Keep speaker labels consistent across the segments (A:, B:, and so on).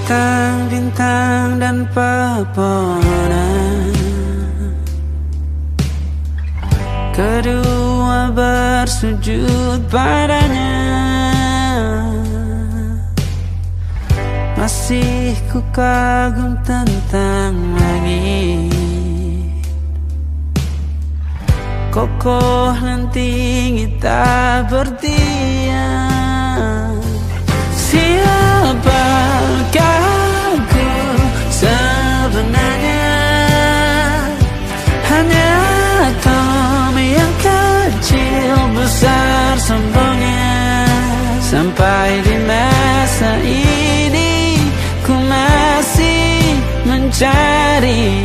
A: bintang-bintang dan pepohonan, kedua bersujud padanya. Masih ku kagum tentang langit, kokoh dan tinggi tak berdiam. Siapakah aku sebenarnya? Hanya atom yang kecil besar sombongnya. Sampai di masa ini ku masih mencari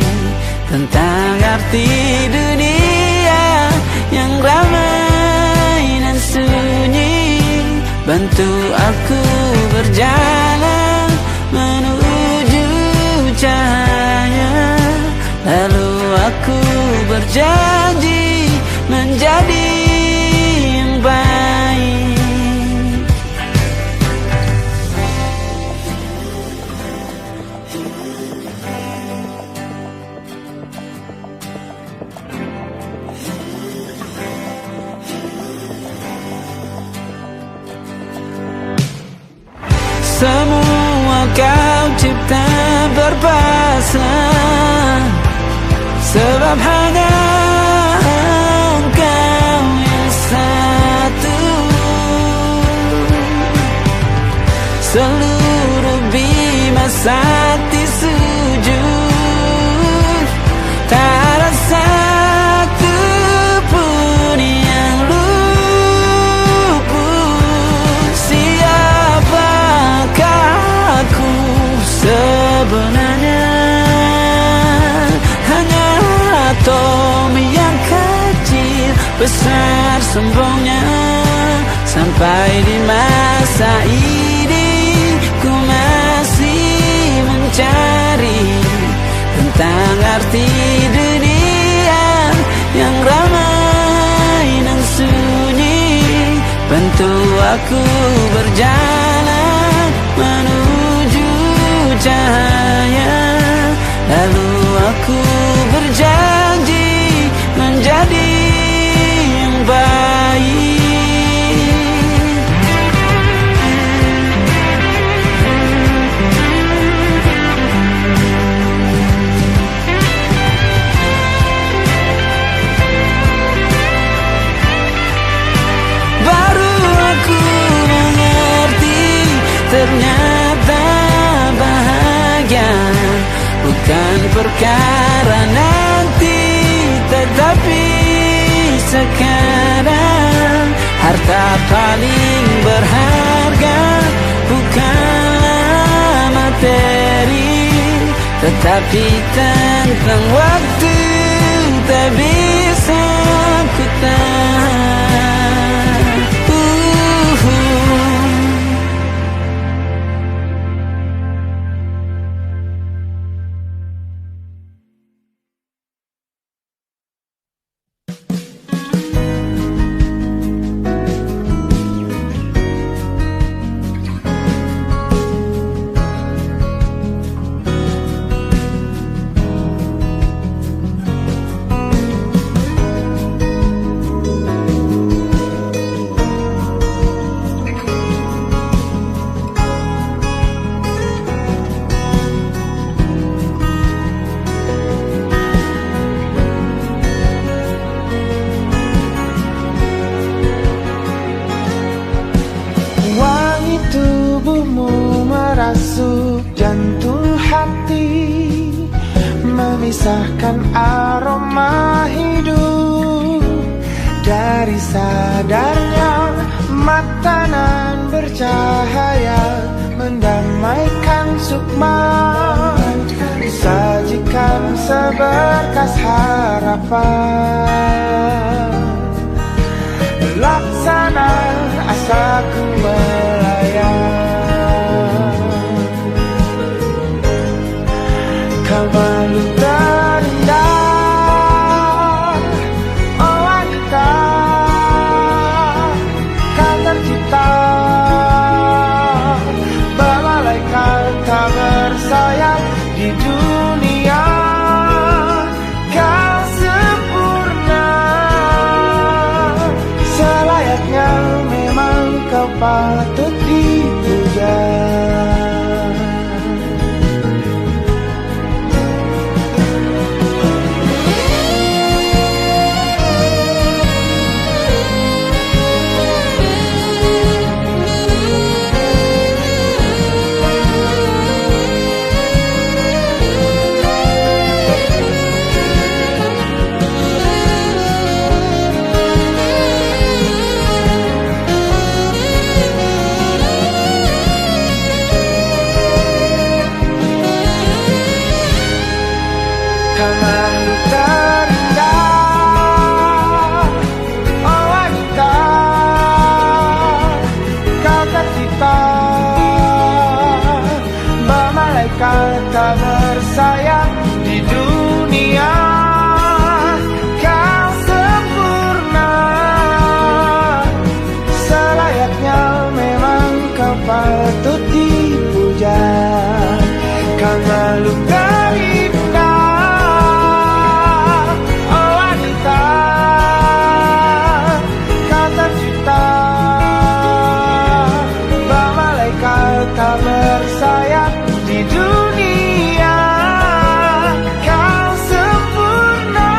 A: tentang arti dunia yang ramai dan sunyi. Bantu aku berjalan menuju cahaya, lalu aku berjanji menjadi yang baik. Semua kau cipta berpasang, sebab hanya engkau yang satu. Seluruh bima sakti sujud, tak ada satu pun yang luput. Siapakah aku sebenarnya? Hanya atom yang kecil besar sombongnya. Sampai di masa ini ku masih mencari tentang arti dunia yang ramai dan sunyi. Bantu aku berjalan menuju cahaya, lalu aku berjanji menjadi yang baik. Baru aku mengerti, ternyata bahagia bukan perkara nanti, tetapi sekarang. Harta paling berharga bukanlah materi, tetapi tentang waktu tak bisa ku tahan.
B: memisahkan aroma hidup dari sadarnya mata nan bercahaya mendamaikan sukma, sajikan seberkas harapan, laksana asaku melayang. Kau malu terindah, oh wanita, kau tercipta bermalaikat tak patut dipuja. Kamu terindah, oh wanita, kata kita bermalaikat tak bersayap di dunia. Kau sempurna, selayaknya memang kau patut dipuja. Karena lu tak bersayap di dunia. Kau sempurna,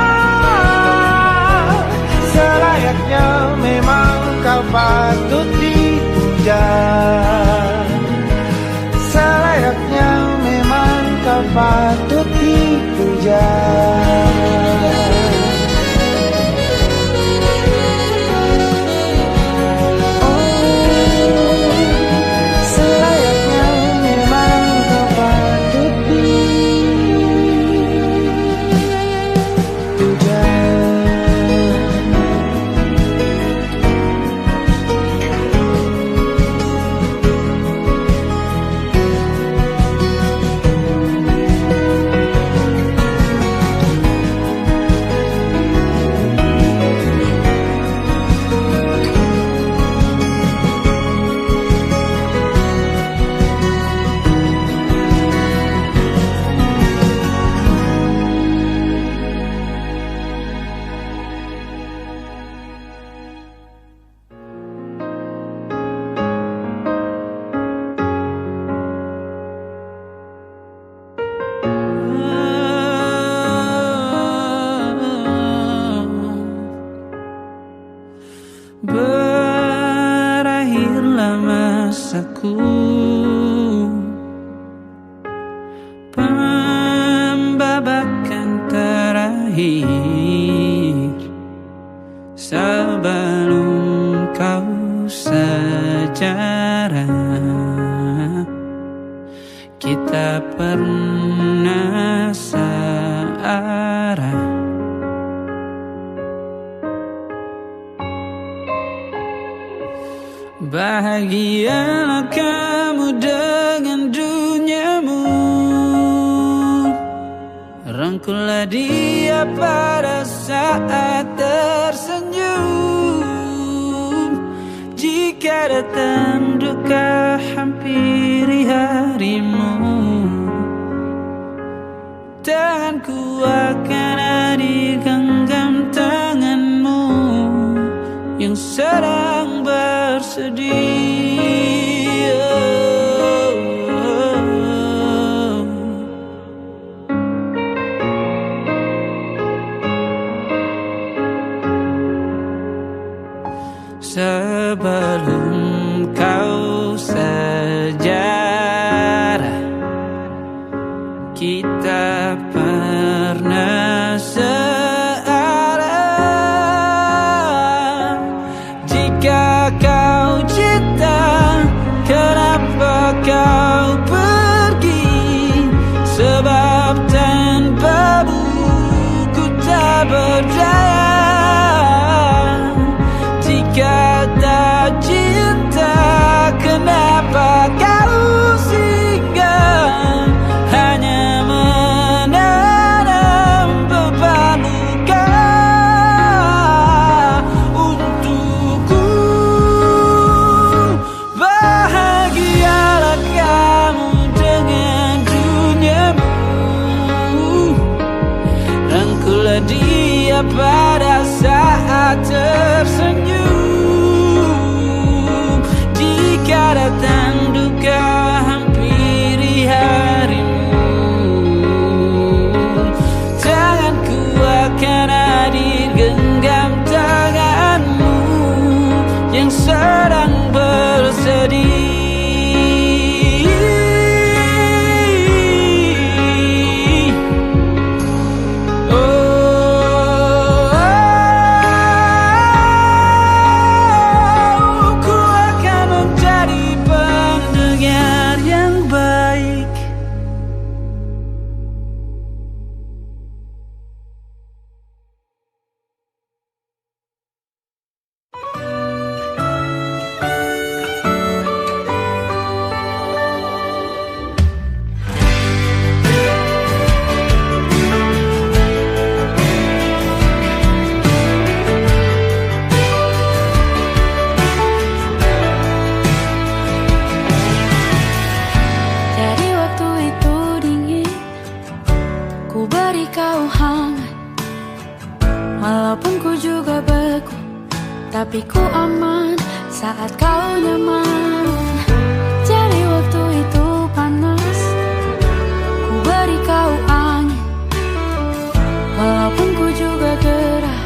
B: selayaknya memang kau patut dipuja. Selayaknya memang kau patut dipuja. Berakhirlah masaku, pembabakan terakhir sebelum kau sejarah. Kita pernah searah. Bahagialah kamu dengan duniamu, rangkullah dia pada saat tersenyum. Jika datang duka hampiri harimu, tanganku akan ada di genggam tanganmu yang sedang bersedih. Sebelum kau sejarah, kita pernah searah. Jika kau cinta, kenapa kau pergi? Sebab tanpamu ku tak berdaya. Jika tak cinta, kenapa kau singgah? Hanya menanam beban luka untukku. Bahagialah kamu dengan duniamu, rangkullah dia pada saat tersenyum.
C: tapi ku aman saat kau nyaman. Jadi waktu itu panas, ku beri kau angin. Walaupun ku juga gerah,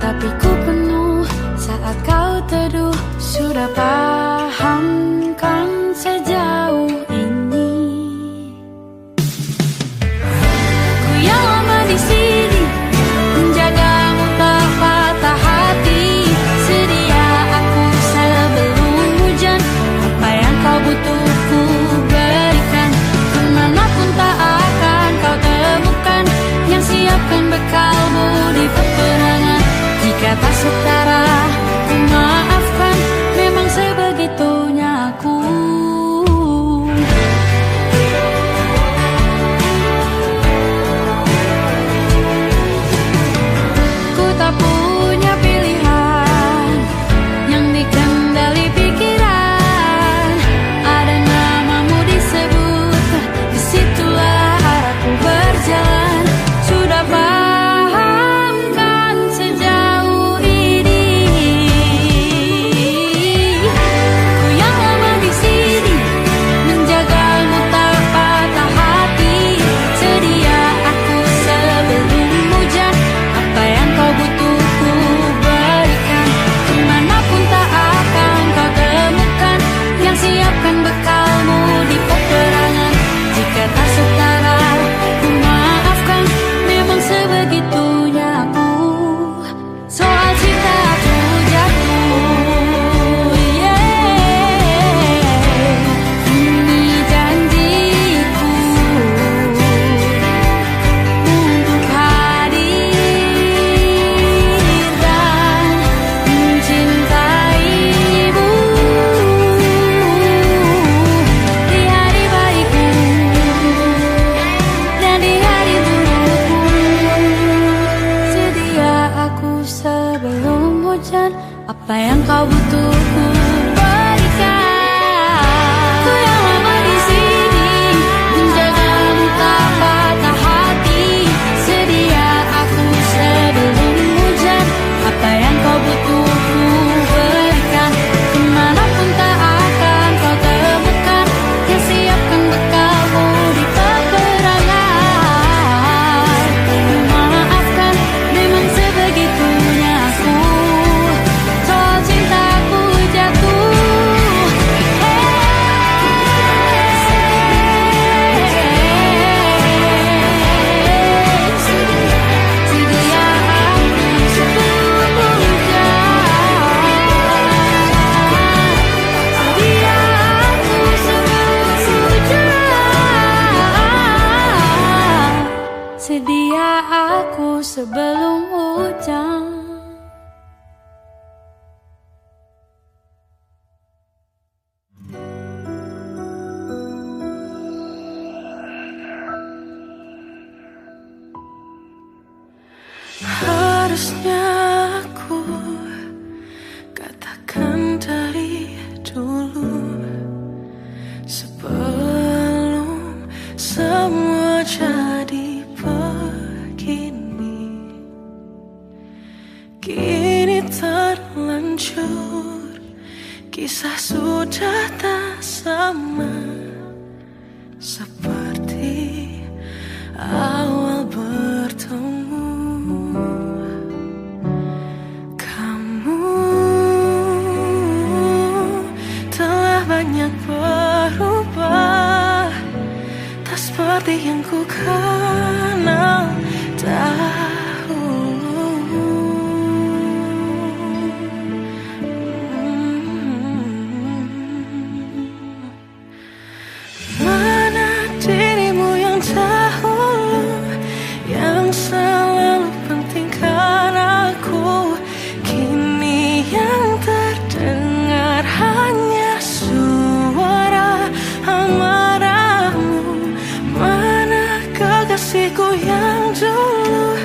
C: tapi ku penuh saat kau teduh. Sudah paham kan sejauh ini? Ku yang lama di sini menjagamu tak patah hati. Sedia aku sebelum hujan, apa yang kau butuh ku berikan. Kemanapun tak akan kau temukan yang siapkan bekalmu di peperangan. Jika tak setara ku maafkan, memang sebegitunya aku. Ku tak punya pilihan yang dikendali pikiran. Ada namamu disebut, disitulah arahku berjalan. Sudah paham kan sejauh ini? Ku yang lama di sini menjagamu tak patah hati. Sedia aku sebelum hujan, apa yang kau butuh ku berikan. Kemanapun tak akan kau temukan yang siapkan bekalmu di peperangan. Jika tak setara ku maafkan, memang sebegitunya aku. Soal cinta aku jatuh, ini janjiku untuk hadir dan mencintaimu di hari baikku dan di hari burukku. Sedia aku sebelum hujan, apa yang kau butuh ku berikan. Ku yang lama di sini menjagamu tak patah hati. Sedia aku sebelum hujan, apa yang kau butuh ku berikan. Kemanapun tak akan kau temukan yang siapkan bekalmu di peperangan. Maafkan, memang sebegitunya aku. Soal cintaku jatuh, sedia aku sebelum hujan. Sedia aku sebelum hujan. Sedia aku sebelum hujan.
A: Harusnya aku katakan dari dulu, sebelum semua jadi begini. Kini terlanjur, kisah sudah tak sama seperti awal bertemu. Kamu telah banyak berubah, tak seperti yang ku kenal dahulu. Mana dirimu yang dahulu, yang selalu pentingkan aku. Kini yang terdengar hanya suara amarahmu. Mana kekasihku yang dulu,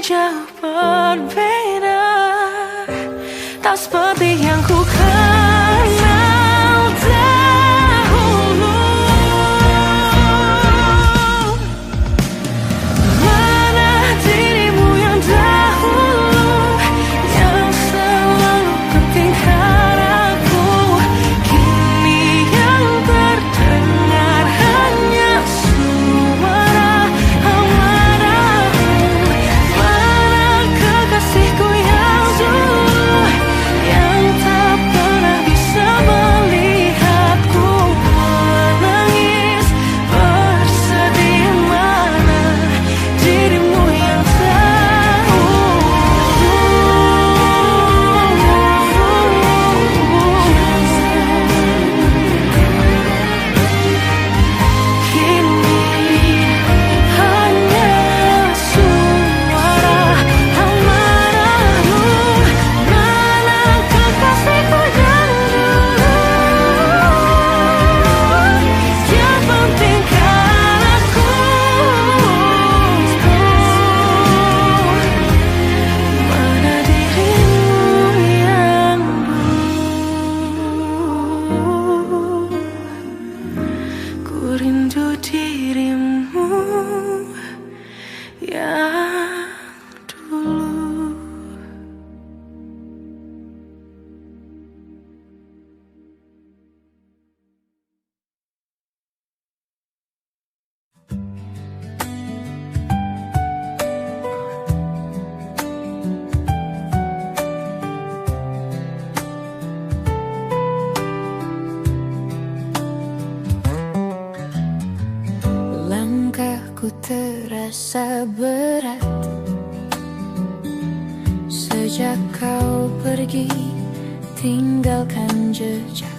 A: jauh berbeda, tak seperti yang ku kenal dahulu. Mana dirimu yang dahulu, yang selalu pentingkan aku. Kini yang terdengar hanya suara amarahmu. Mana kekasihku yang dulu, yang tak pernah bisa melihatku menangis bersedih. Mana dirimu yang tahu. Kini hanya suara amarahmu. Mana kekasihku yang dulu, yang pentingkan aku. Mana dirimu yang dulu, ku rindu dirimu yang dulu. Langkahku terasa berat sejak kau pergi, tinggalkan jejak.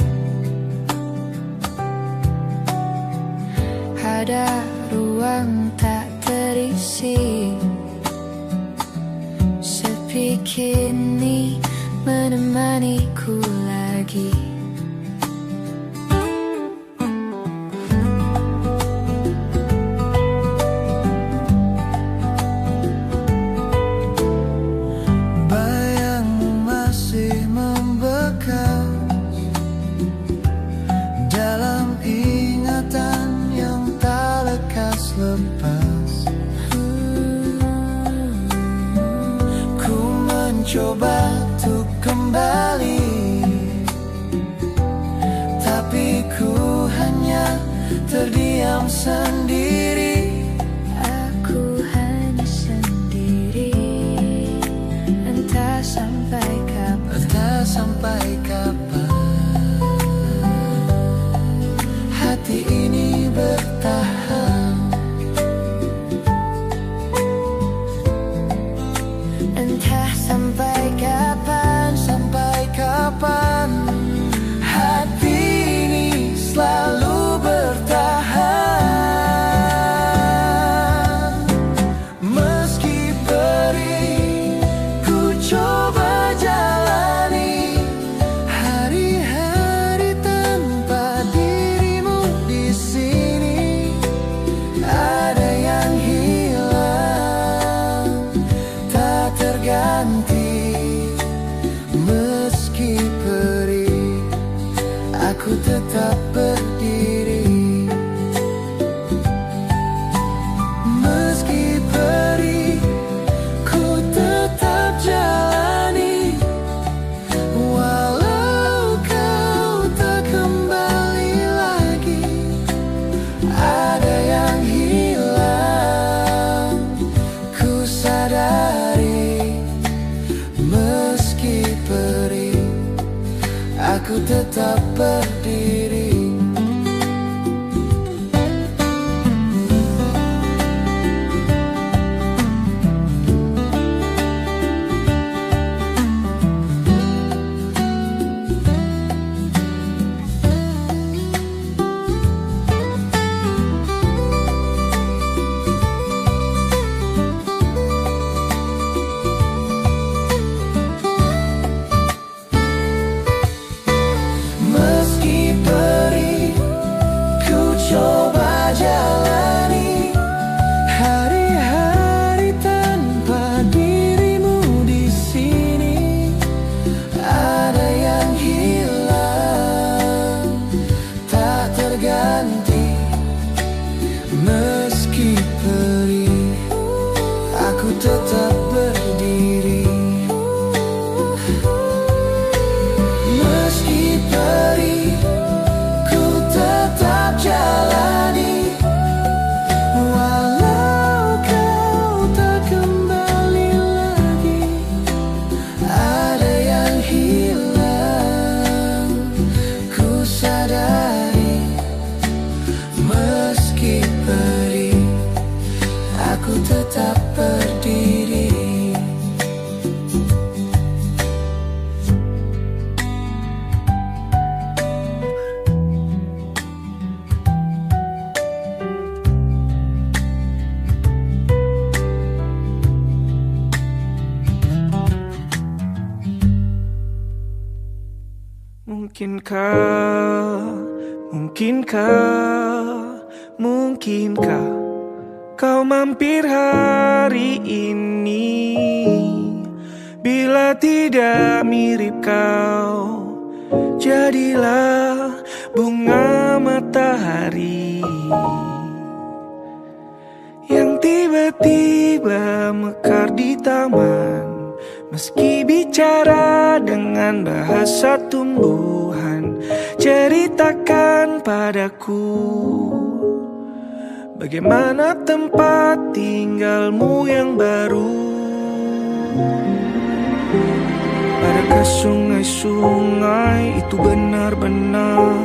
A: Ada ruang tak terisi, sepi kini menemaniku lagi.
D: Bayangmu masih membekas dalam ingatan yang tak lekas lepas. Ku mencoba untuk kembali, tapi ku hanya terdiam sendiri.
A: Aku hanya sendiri, entah sampai kapan.
D: Entah sampai kapan hati ini bertahan.
A: Entah sampai kapan,
D: Sampai kapan hati ini selalu bertahan. Meski perih, ku coba jalani hari-hari tanpa dirimu di sini. Ada yang hilang, tak terganti. Meski perih, aku tetap berdiri. Meski perih, ku tetap jalani. Walau kau tak kembali lagi, ada yang hilang, ku sadari. Meski perih, aku tetap berdiri. aku tetap berdiri.
E: Mungkinkah kau mampir hari ini? Bila tidak mirip kau, jadilah bunga matahari yang tiba-tiba mekar di taman. Meski bicara dengan bahasa tumbuhan, ceritakan padaku bagaimana tempat tinggalmu yang baru. Adakah sungai-sungai itu benar-benar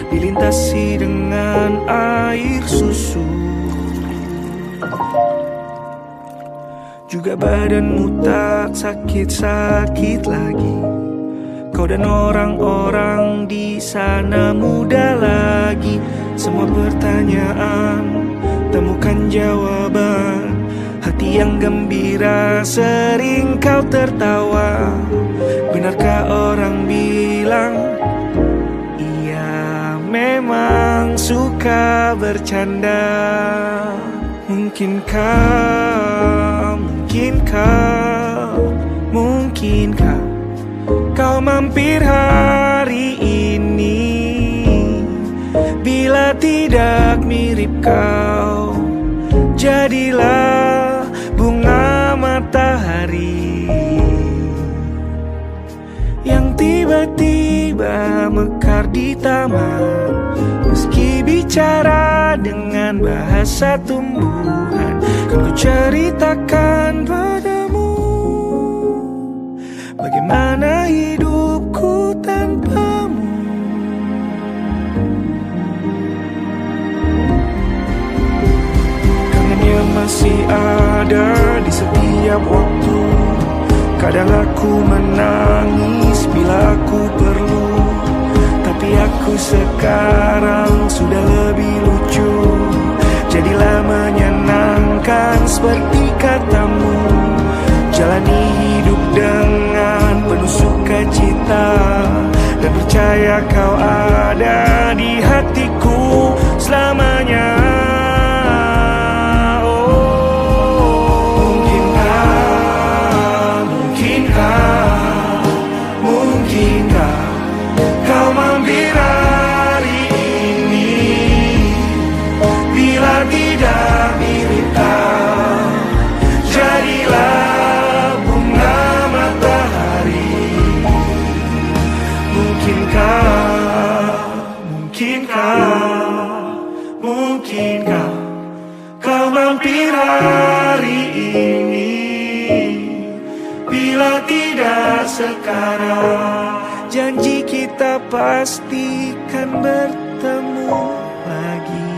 E: dilintasi dengan air susu? Juga badanmu tak sakit-sakit lagi. Kau dan orang-orang di sana muda lagi. Semua pertanyaan temukan jawaban. Hati yang gembira sering kau tertawa. Benarkah orang bilang ia memang suka bercanda? Mungkinkah kau mampir hari ini? Bila tidak mirip kau, jadilah bunga matahari yang tiba-tiba mekar di taman. Meski bicara dengan bahasa tumbuhan, kan ku ceritakan padamu bagaimana hidupku tanpamu. Kangennya masih ada di setiap waktu. Kadang aku menangis bila aku perlu, tapi aku sekarang sudah lebih lucu. Jadilah menyenangkan seperti katamu. Jalani hidup dengan penuh sukacita, dan percaya kau ada di hatiku selamanya. Mungkinkah kau mampir hari ini? Bila tidak mirip kau, jadilah bunga matahari. Mungkinkah kau mampir hari ini? Bila tidak sekarang, janji kita pastikan bertemu lagi.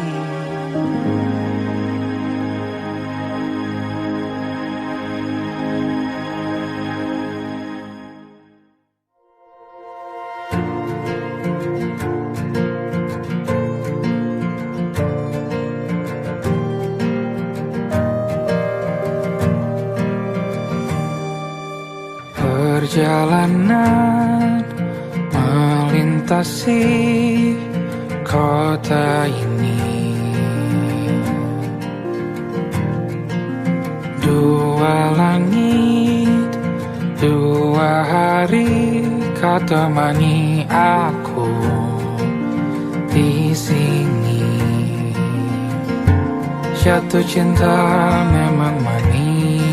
F: Perjalanan melintasi kota ini, dua langit, dua hari kau temani aku di sini. Jatuh cinta memang manis,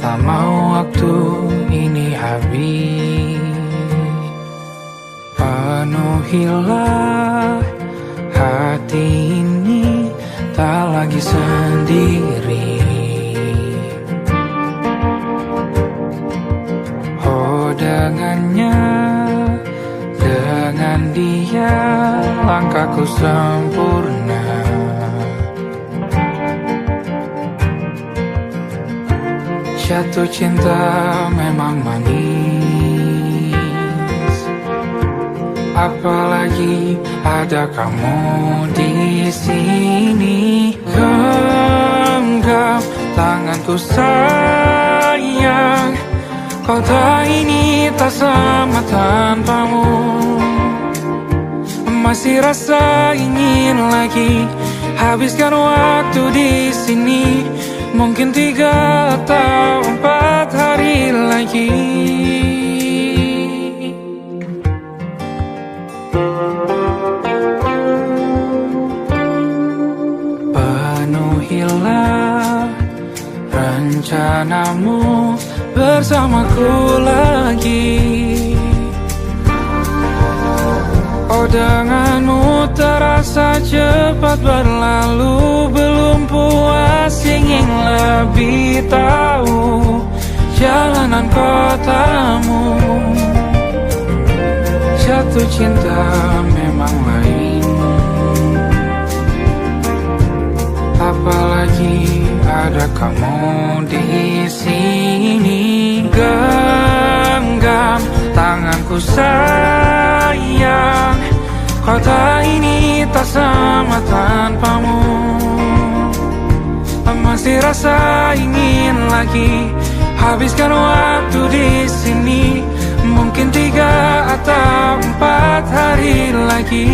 F: tak mau waktu ini habis. Penuhilah hati ini, tak lagi sendiri. Oh dengannya, dengan dia langkahku sempurna. Jatuh cinta memang manis, apalagi ada kamu di sini. Genggam tanganku sayang, kota ini tak sama tanpamu. Masih rasa ingin lagi habiskan waktu di sini. Mungkin 3 atau 4 hari lagi. Penuhilah rencanamu bersamaku lagi. Oh, denganmu terasa cepat berlalu. Belum puas ingin lebih tahu jalanan kotamu. Jatuh cinta memang lain, apalagi ada kamu di sini. Genggam tanganku sayang, kota ini tak sama tanpamu. Masih rasa ingin lagi habiskan waktu di sini. Mungkin 3 atau 4 hari lagi.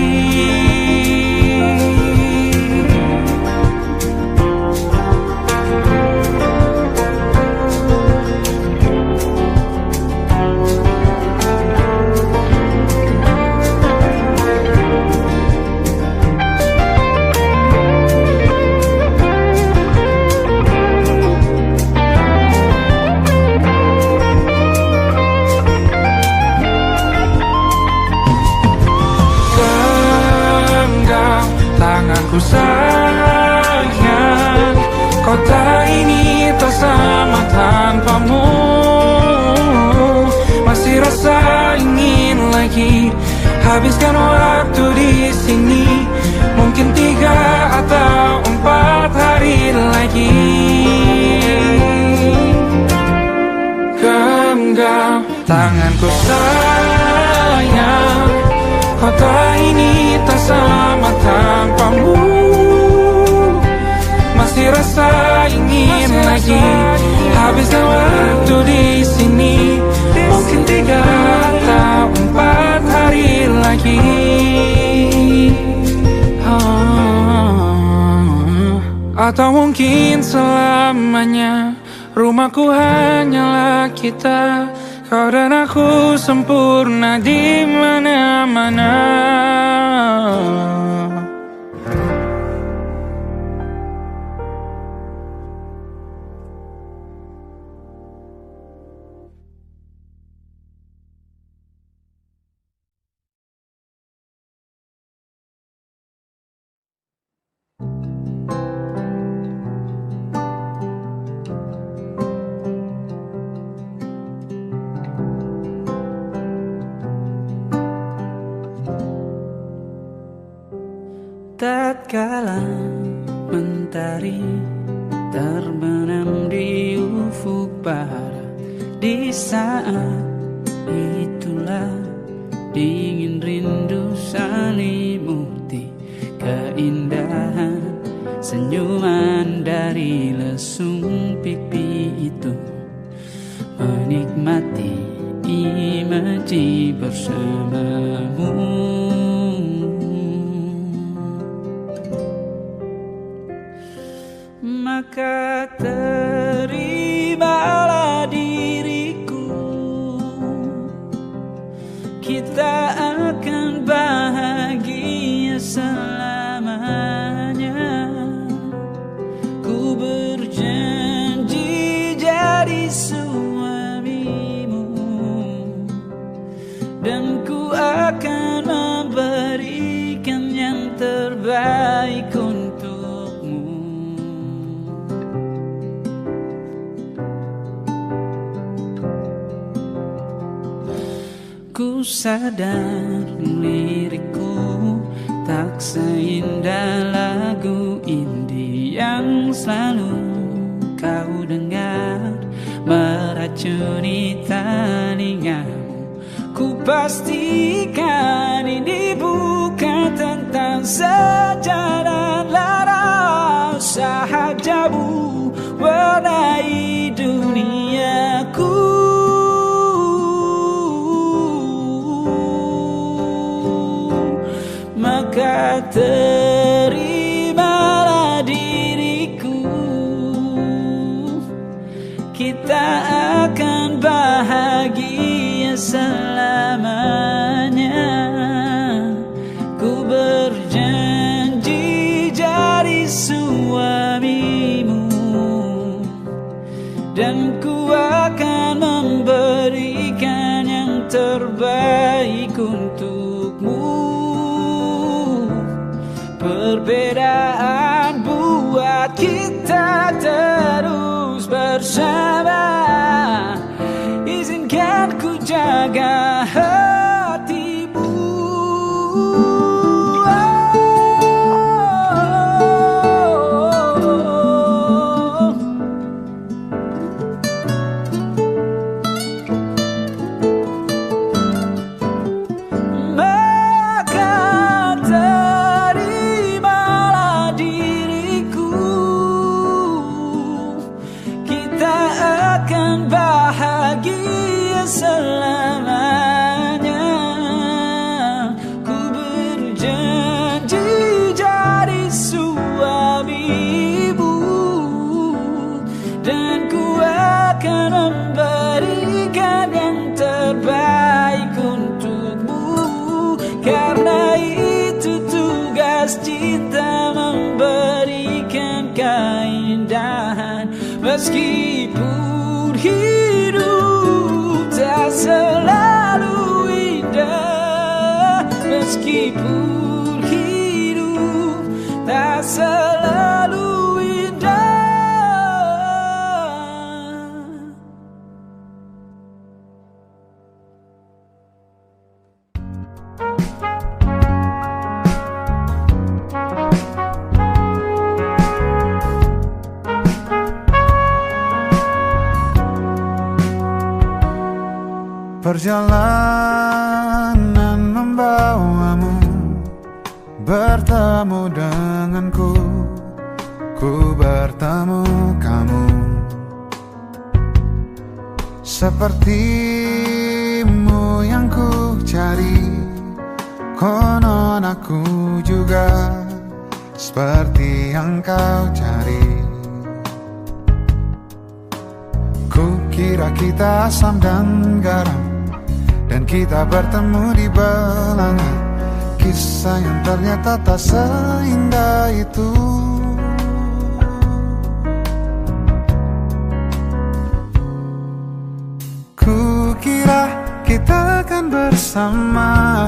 F: Tanganku sayang, kota ini tak sama tanpamu. Masih rasa ingin lagi habiskan waktu di sini. Mungkin 3 atau 4 hari lagi. Genggam tanganku sayang, kota ini tak sama tanpamu. Masih rasa ingin lagi habiskan waktu di sini. Mungkin 3 atau 4 hari lagi. Atau mungkin selamanya. Rumahku hanyalah kita, kau dan aku sempurna di mana-mana.
B: Tatkala mentari terbenam di ufuk barat, di saat itulah dingin rindu selimuti keindahan senyuman dari lesung pipi itu. Menikmati imaji bersamamu. Maka terimalah diriku, kita akan bahagia selamanya. Ku berjanji jadi suamimu, dan ku akan memberikan yang terbaik untukmu. Ku sadar lirikku tak seindah lagu indie yang selalu kau dengar. meracuni telingamu. Ku pastikan ini bukan tentang sejarah lara, sahajamu warnai duniaku. Maka terimalah diriku, kita akan bahagia selamanya. Ku berjanji jadi suamimu, dan ku akan memberikan yang terbaik untukmu. Perbedaan buat kita terus bersama. Izinkan ku jaga hatimu. Selamanya ku berjanji jadi suamimu, dan ku akan memberikan yang terbaik untukmu. Karena itu tugas cinta, memberikan keindahan meskipun hidup tak selalu indah, meskipun hidup tak selalu indah.
G: Perjalanan membawamu bertemu denganku, ku bertemu kamu. Sepertimu yang ku cari, konon aku juga seperti yang kau cari. Ku kira kita asam dan garam, dan kita bertemu di belanga. Kisah yang ternyata tak seindah itu. Ku kira kita akan bersama,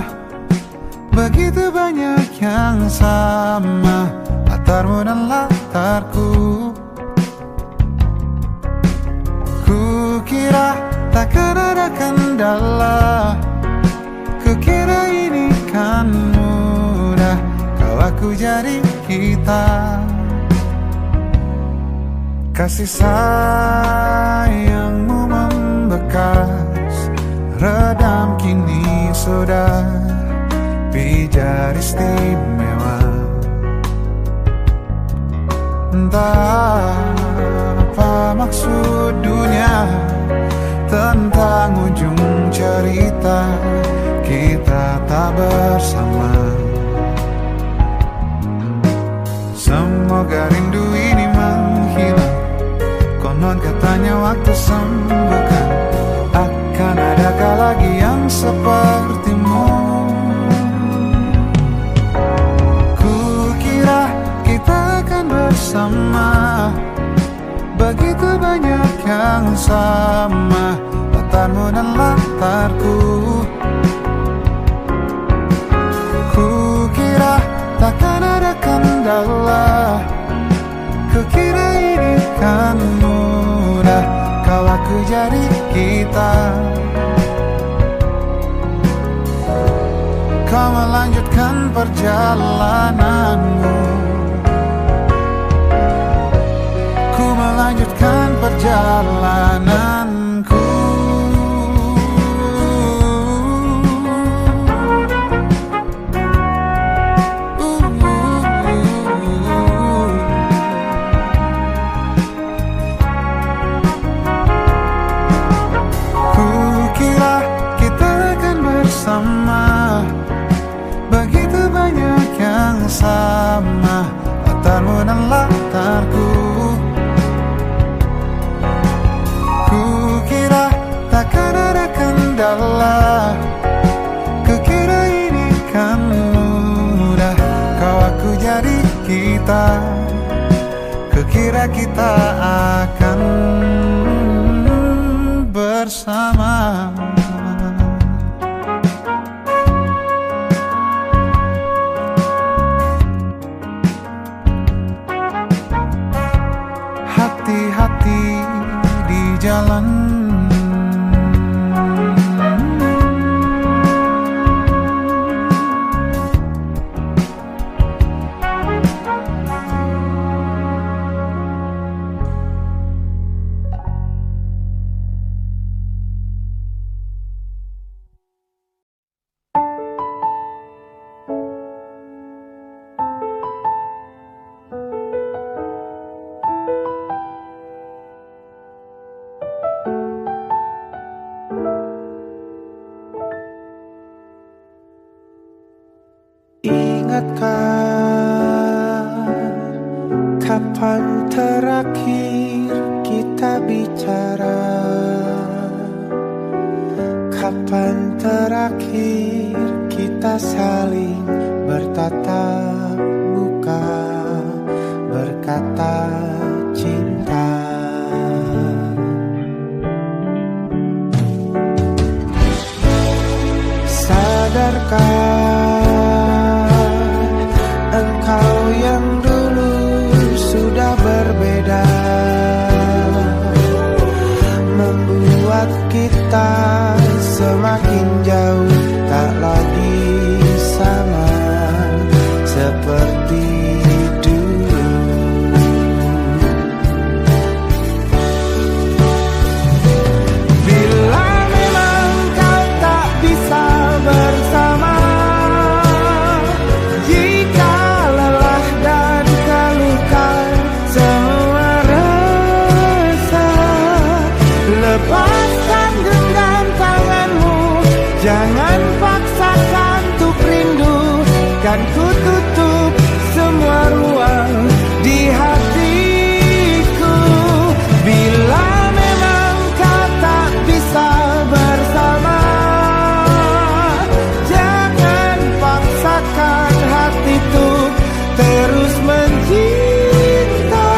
G: begitu banyak yang sama, latarmu dan latarku. Ku kira takkan ada kendala, kukira ini kan mudah, kau aku jadi kita. Kasih sayangmu membekas, redam kini sudah pijar istimewa. Entah apa maksud dunia tentang ujung cerita kita tak bersama. Semoga rindu ini menghilang, konon katanya waktu sembuhkan. Akan adakah lagi yang sepertimu? Kukira kita akan bersama, begitu banyak yang sama, latarmu dan latarku. Kukira takkan ada kendala, kukira ini kan mudah, kau aku jadi kita. Kau melanjutkan perjalananmu, ku melanjutkan perjalananku. dengarku. Kukira takkan ada kendala, kukira ini kan mudah. Kau aku jadi kita, kukira kita akan bersama. Hati-hati di jalan, ingatkah kapan terakhir kita bicara? Kapan terakhir kita saling bertatap muka, berkata cinta? Sadarkah engkau yang dulu sudah berbeda, membuat kita semakin jauh, tak lagi sama seperti dulu. Bila memang kau tak bisa bersama, jika lelah dan keluhkan semua rasa, lepaskan genggam tanganmu, jangan paksakan untuk rindu. Kan ku tutup semua ruang di hatiku. Bila memang kau tak bisa bersama, jangan paksakan hati untuk terus mencinta.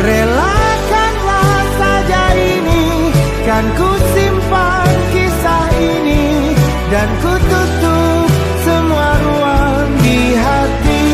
G: Relakanlah saja ini, kan ku simpan kisah ini, dan ku tutup semua ruang di hatiku.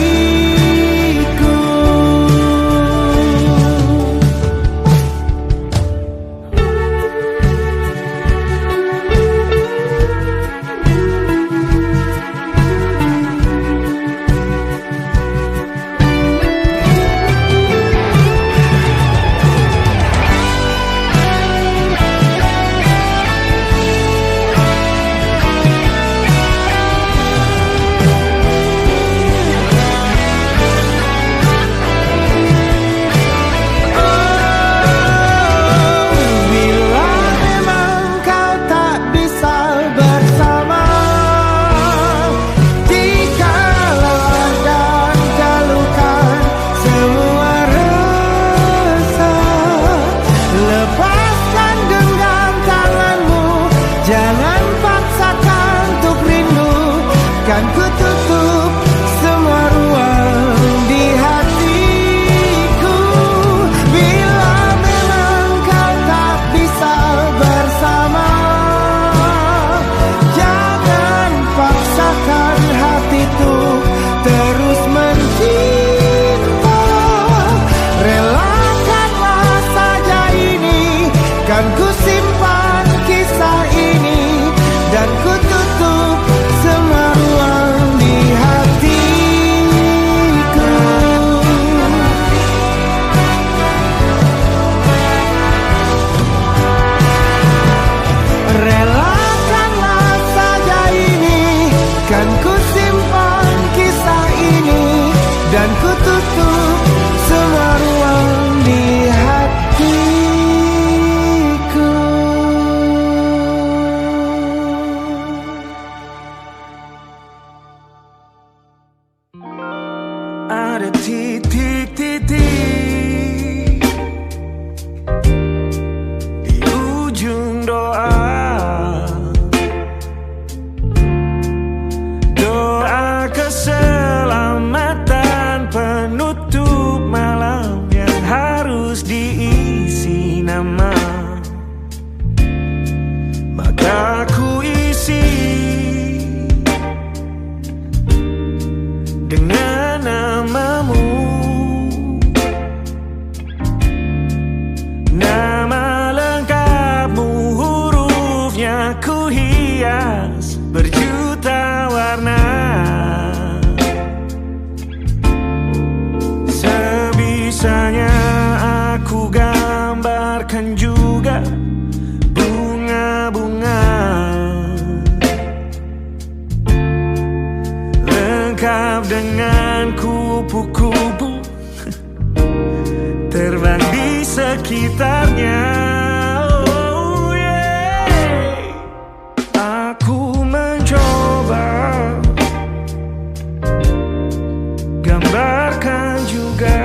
E: dan juga bunga-bunga, lengkap dengan kupu-kupu terbang di sekitarnya. Oh yeah. Aku mencoba gambarkan juga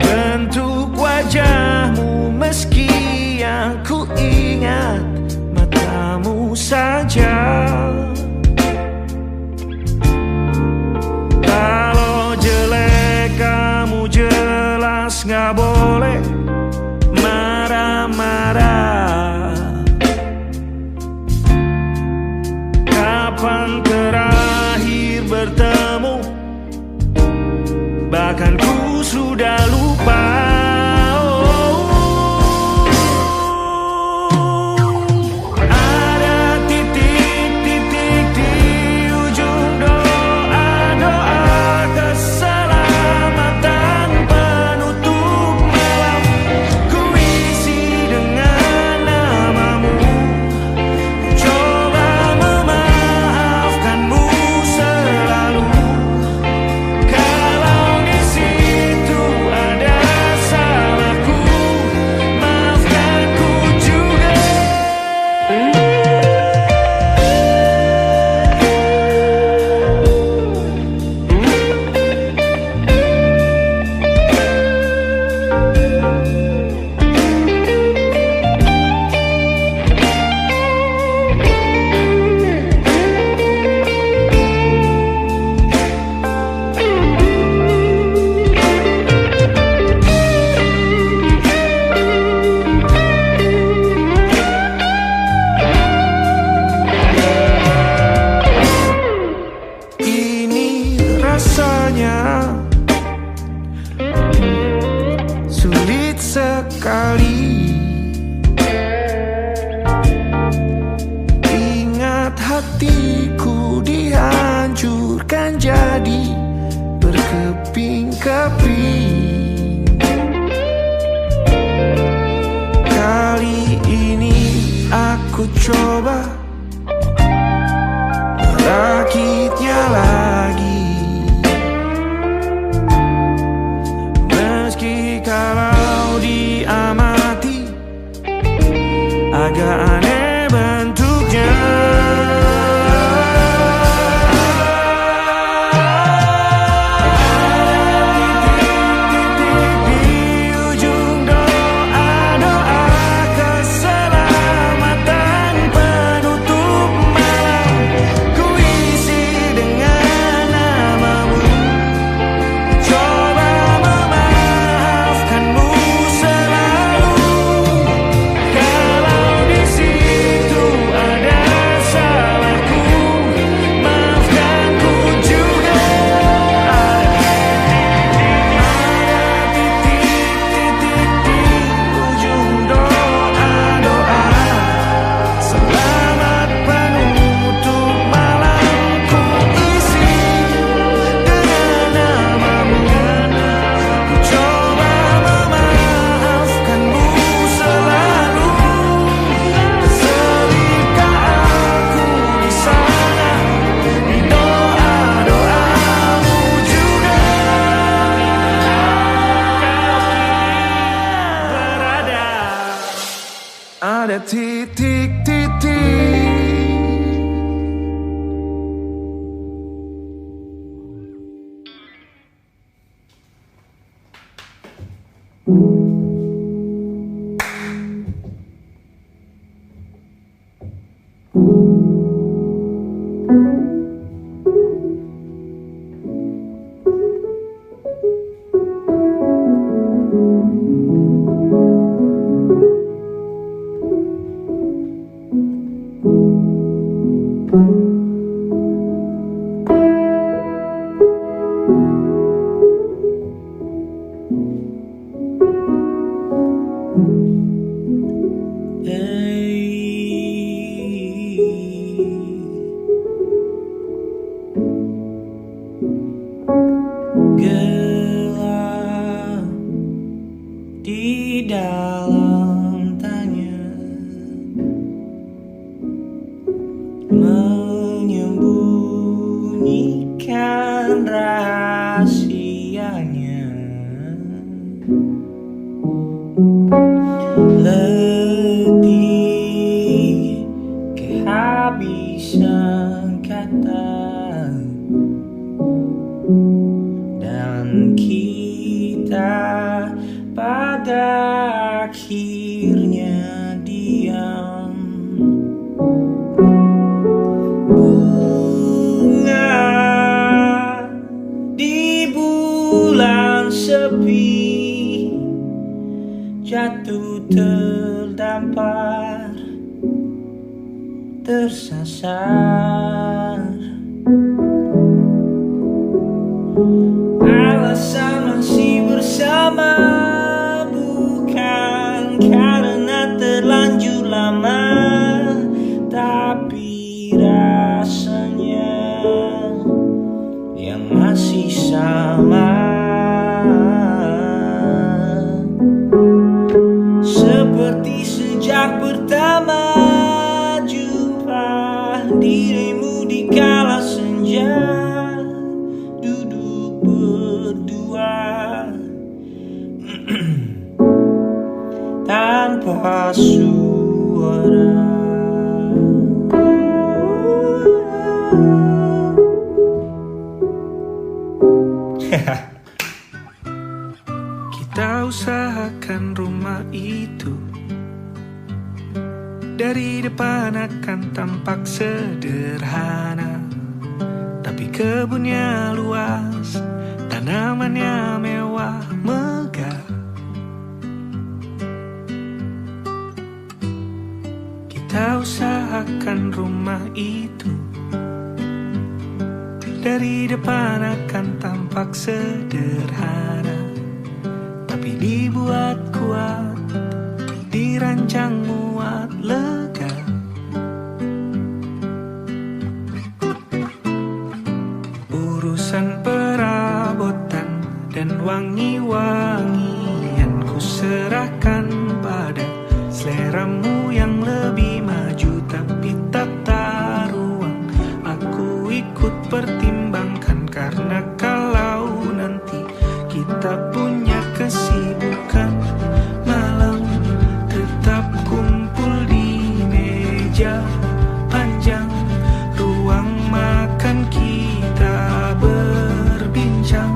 E: bentuk wajahmu, meski yang ku ingat matamu saja. Kalau jelek kamu jelas gak boleh marah-marah. Kapan terakhir bertemu, bahkan ku sudah lupa. Sulit sekali ingat hatiku dihancurkan jadi berkeping-keping. Kali ini aku coba merakitnya lagi. Kalau diamati agak aneh bentuknya. Ada titik-titik. Gelap
B: rahasianya. Letih kehabisan kata, dan kita pada akhirnya diam. Bunga di bulan sepi jatuh terdampar, tersasar. Alasan masih bersama bukan karena terlanjur lama, tapi rasanya yang masih sama. Seperti sejak pertama jumpa dirimu di kala senja, duduk berdua tanpa suara.
E: Kita usahakan rumah itu dari depan akan tampak sederhana, tapi kebunnya luas, tanamannya mewah megah. Kita usahakan rumah itu dari depan akan tampak sederhana, tapi dibuat kuat, dirancang muat lega. Urusan perabotan dan wangi-wangian ku serahkan pada seleramu yang lebih maju, tapi tata ruang aku ikut pertimbangkan, karena kalau nanti kita punya kesibukan malam, tetap kumpul di meja panjang ruang makan, kita berbincang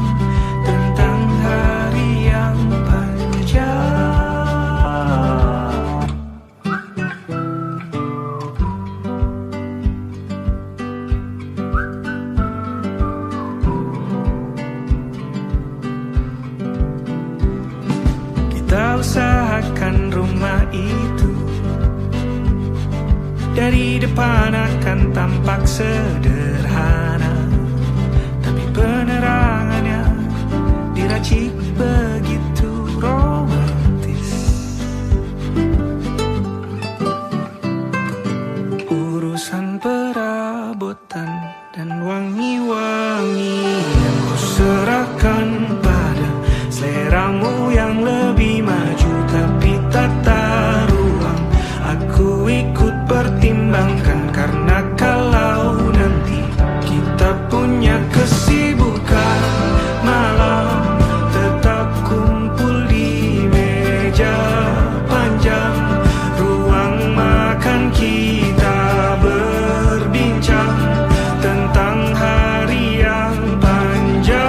E: tentang hari yang panjang. Kita usahakan rumah itu dari depan akan tampak sederhana, tapi penerangannya diracik begitu romantis. Urusan perabotan dan wangi-wangian ku serahkan pada seleramu yang lebih maju, tapi tata ruang aku ikut pertimbangkan, karena kalau nanti kita punya kesibukan malam, tetap kumpul di meja panjang ruang makan, kita berbincang tentang hari yang panjang.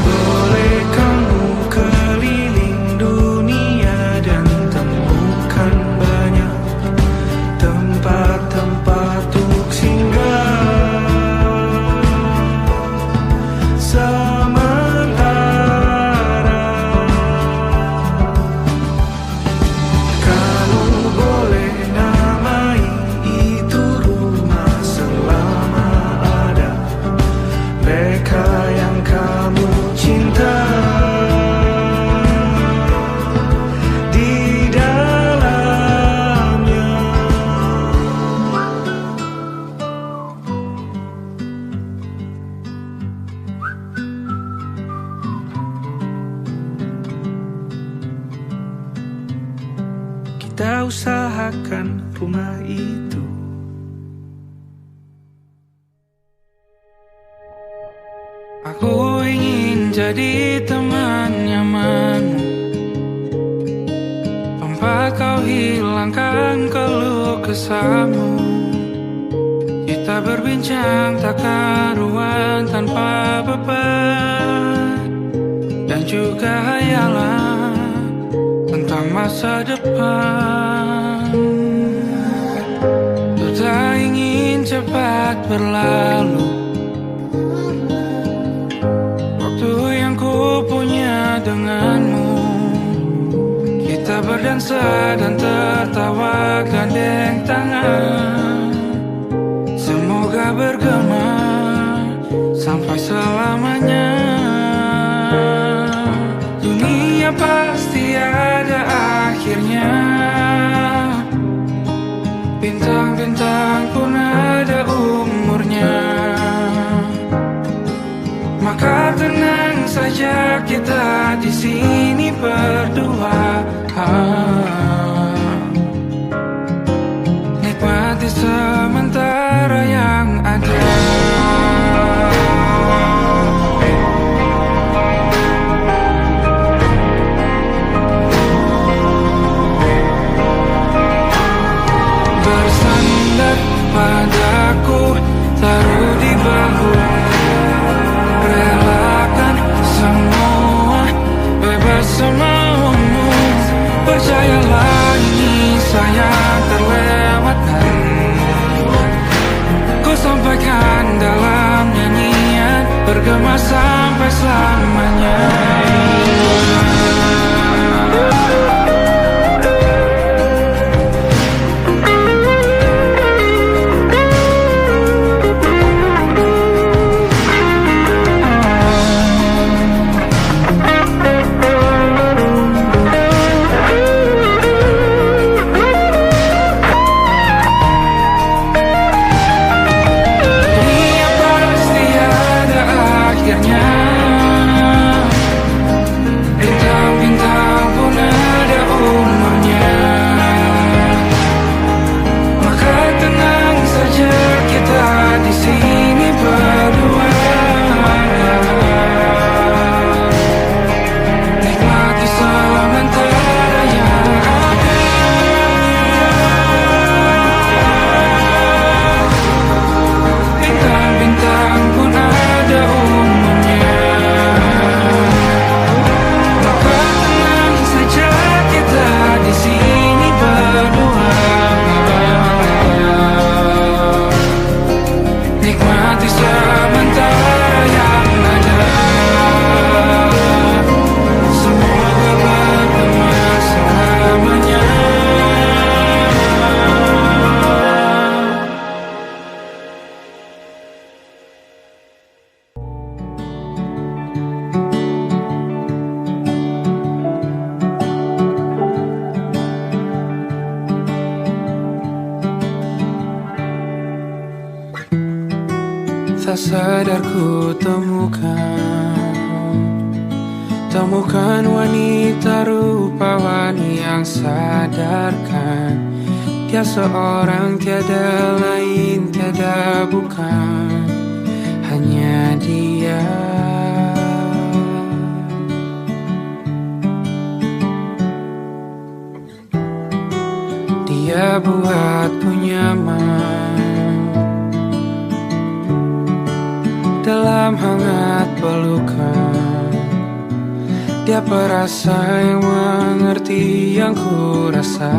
E: Boleh kamu keliling dunia dan temukan banyak tempat-tempat untuk singgah. Sementara kamu boleh namai itu rumah selama ada mereka yang kamu cinta di dalamnya. Kita usahakan rumah itu
F: Aku ingin jadi teman nyamanmu, tempat kau hilangkan keluh kesahmu. Kita berbincang tak karuan tanpa beban, dan juga hayalan tentang masa depan. Ku tak ingin cepat berlalu waktu yang ku punya denganmu. Kita berdansa dan tertawa gandeng tangan, semoga bergema sampai selamanya. Dunia pasti ada akhirnya, bintang-bintang pun ada umurnya. Maka tenang saja kita di sini berdua, nikmati sementara yang ada. Bersandar padaku, taruh di bahu, relakan semua, bebas semaumu. Percayalah ini sayang terlewatkan, ku sampaikan dalam nyanyian, bergema sampai selamanya. Tak sadar ku temukan wanita rupawan yang sadarkan dia seorang, tiada lain, tiada bukan, hanya dia. Dia buatku nyaman dalam hangat pelukan. Dia perasa yang mengerti yang ku rasa,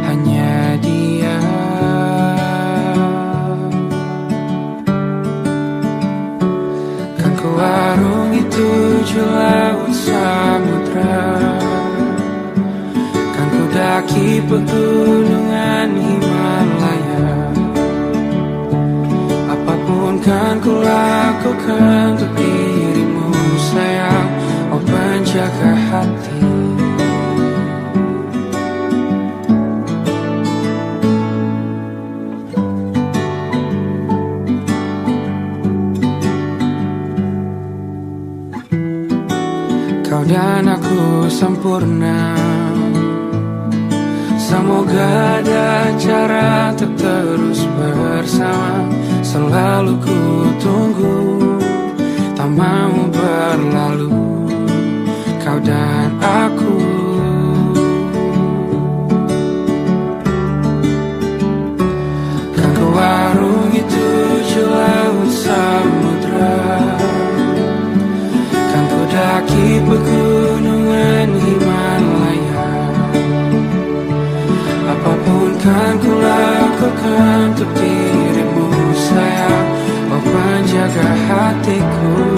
F: hanya dia. Kan ku arungi 7 laut samudra, kan ku daki pegunungan Himalaya. Apapun kan ku lakukan untuk dirimu sayang, oh penjaga hati. Kau dan aku sempurna, semoga ada cara untuk terus bersama. Selalu ku tunggu tak mau berlalu, kau dan aku. Kan ku warungi tujuh laut samudra, kan ku daki pegunungan Himalaya. Apapun kan ku lakukan untuk dirimu sayang, oh penjaga hatiku.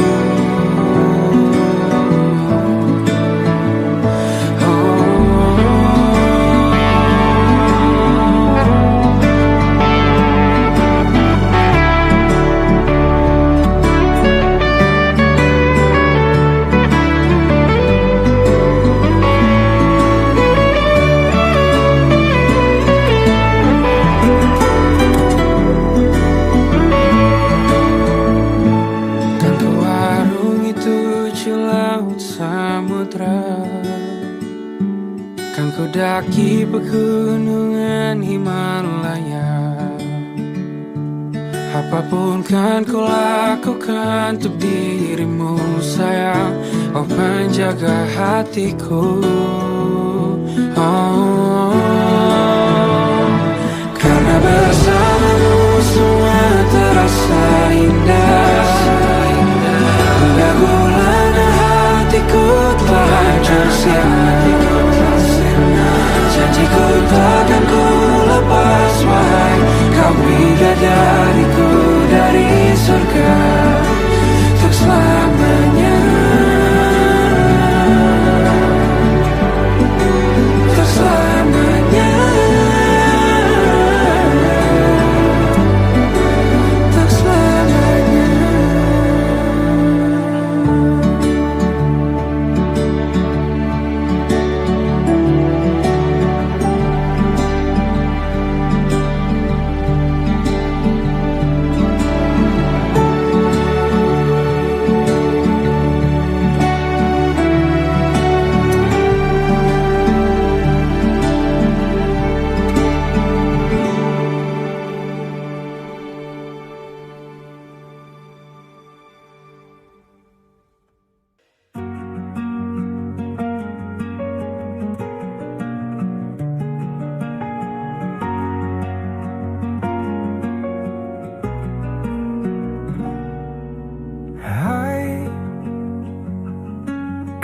F: Kan ku daki pegunungan Himalaya. Apapun kan ku lakukan untuk dirimu sayang, oh penjaga hatiku. Oh, karena bersamamu semua terasa indah. Hingga gulana hatiku telah hancur sia-sia. Janjiku takkan ku lepas, wahai kau bidadariku dari surga untuk selamanya, untuk selamanya, untuk selamanya.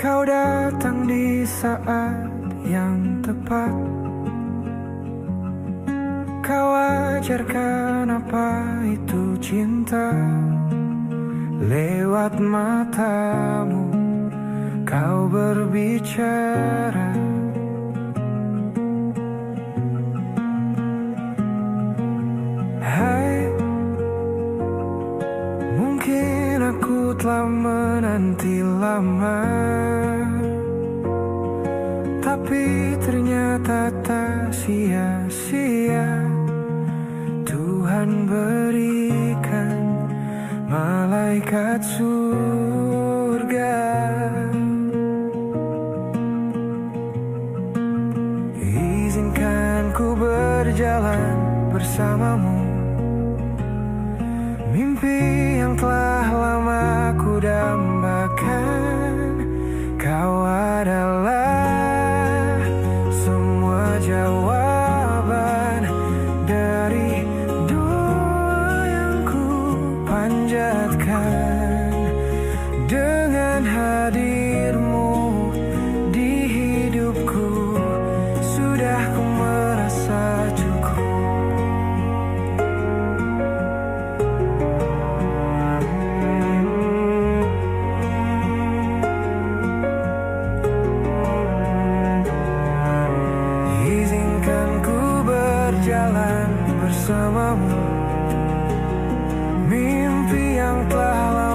E: Kau datang di saat yang tepat. Kau ajarkan apa itu cinta. Lewat matamu kau berbicara. Hai, mungkin aku telah menanti lama, tapi ternyata tak sia-sia. Tuhan berikan malaikat surga. Izinkan ku berjalan bersamamu, mimpi yang telah lama ku dambakan. Kau adalah semua jawaban dari doa yang ku panjatkan. Dengan hadirmu di hidupku, sudah ku merasa cukup. Bersamamu, mimpi yang telah lama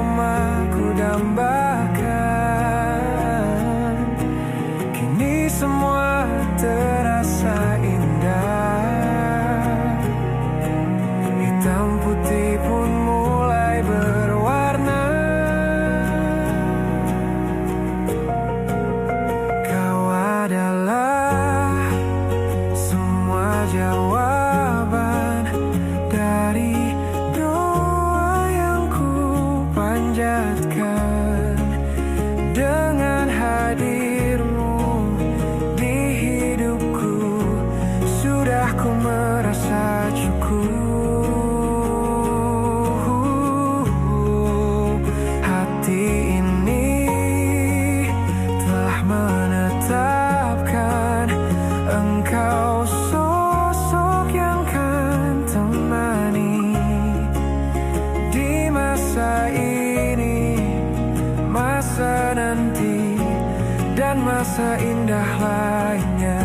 E: masa indah lainnya.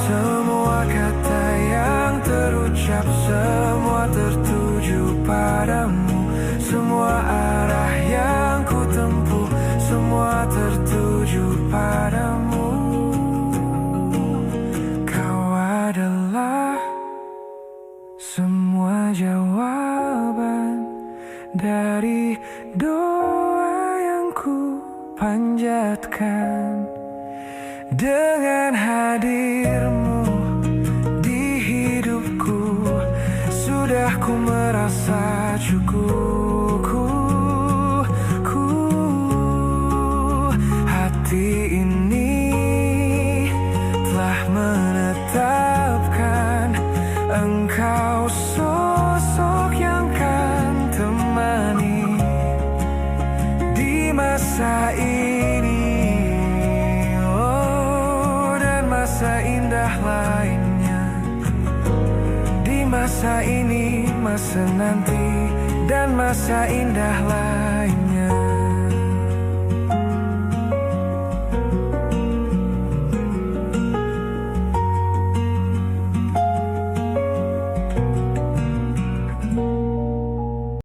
E: Semua kata yang terucap, semua tertuju padamu. Semua arah yang ku tempuh, semua tertuju padamu. Kau adalah semua jawaban dari doa yang ku panjatkan. Dengan hadirmu di hidupku, sudah ku merasa cukup. Hati ini telah menetapkan engkau sosok yang kan temani di masa ini, oh, dan masa indah lainnya. Di masa ini, masa nanti, dan masa indah lainnya.